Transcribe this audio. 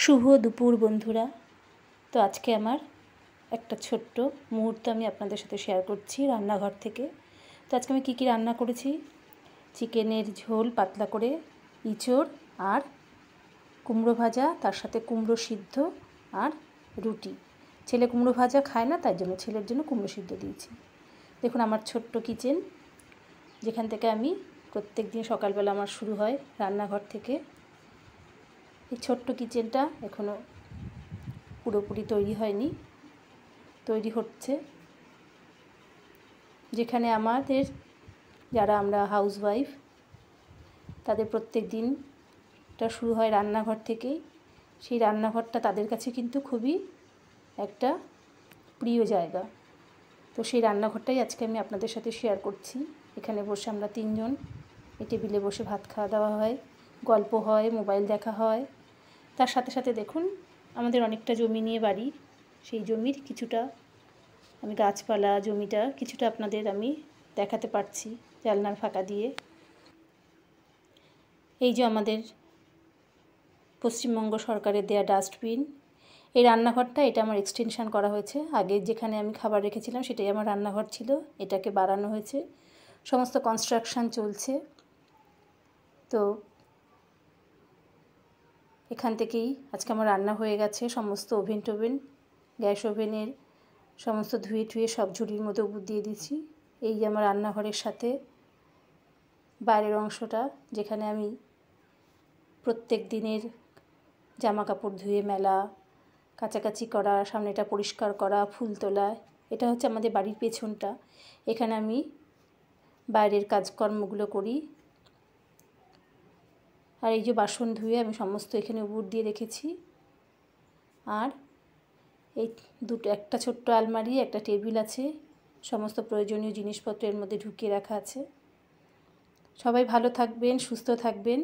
শুভ দুপুর বন্ধুরা। তো আজকে আমার একটা ছোট্ট মুহূর্ত আমি আপনাদের সাথে শেয়ার করছি রান্নাঘর থেকে। তো আজকে আমি কী রান্না করেছি, চিকেনের ঝোল পাতলা করে, ইঁচড় আর কুমড়ো ভাজা, তার সাথে কুমড়ো সিদ্ধ আর রুটি। ছেলে কুমড়ো ভাজা খায় না, তাই জন্য ছেলের জন্য কুমড়ো সিদ্ধ দিয়েছি। দেখুন আমার ছোট্ট কিচেন, যেখান থেকে আমি প্রত্যেক দিন সকালবেলা আমার শুরু হয় রান্নাঘর থেকে। এই ছোট্ট কিচেনটা এখনও পুরোপুরি তৈরি হয়নি, তৈরি হচ্ছে। যেখানে আমাদের যারা আমরা হাউসওয়াইফ, তাদের প্রত্যেক দিনটা শুরু হয় রান্নাঘর থেকেই। সেই রান্নাঘরটা তাদের কাছে কিন্তু খুবই একটা প্রিয় জায়গা। তো সেই রান্নাঘরটাই আজকে আমি আপনাদের সাথে শেয়ার করছি। এখানে বসে আমরা তিনজন এই টেবিলে বসে ভাত খাওয়া দাওয়া হয়, গল্প হয়, মোবাইল দেখা হয়। তার সাথে সাথে দেখুন আমাদের অনেকটা জমি নিয়ে বাড়ি, সেই জমির কিছুটা আমি গাছপালা, জমিটা কিছুটা আপনাদের আমি দেখাতে পারছি জানলার ফাঁকা দিয়ে। এই যে আমাদের পশ্চিমবঙ্গ সরকারের দেয়া ডাস্টবিন, এই রান্নাঘরটা এটা আমার এক্সটেনশান করা হয়েছে। আগে যেখানে আমি খাবার রেখেছিলাম সেটাই আমার রান্নাঘর ছিল, এটাকে বাড়ানো হয়েছে। সমস্ত কনস্ট্রাকশান চলছে। তো এখান থেকেই আজকে আমার রান্না হয়ে গেছে। সমস্ত ওভেন টোভেন, গ্যাস ওভেনের সমস্ত ধুয়ে টুয়ে সব ঝুড়ির মধ্যে উপর দিয়ে দিচ্ছি। এই যে আমার রান্নাঘরের সাথে বাইরের অংশটা, যেখানে আমি প্রত্যেক দিনের জামা কাপড় ধুয়ে মেলা, কাচাকাচি করা, সামনেটা পরিষ্কার করা, ফুল তোলা। এটা হচ্ছে আমাদের বাড়ির পেছনটা, এখানে আমি বাইরের কাজকর্মগুলো করি। আর এই যে বাসন ধুয়ে আমি সমস্ত এখানে উপর দিয়ে রেখেছি। আর এই একটা ছোট্ট আলমারি, একটা টেবিল আছে, সমস্ত প্রয়োজনীয় জিনিসপত্র এর মধ্যে ঢুকিয়ে রাখা আছে। সবাই ভালো থাকবেন, সুস্থ থাকবেন।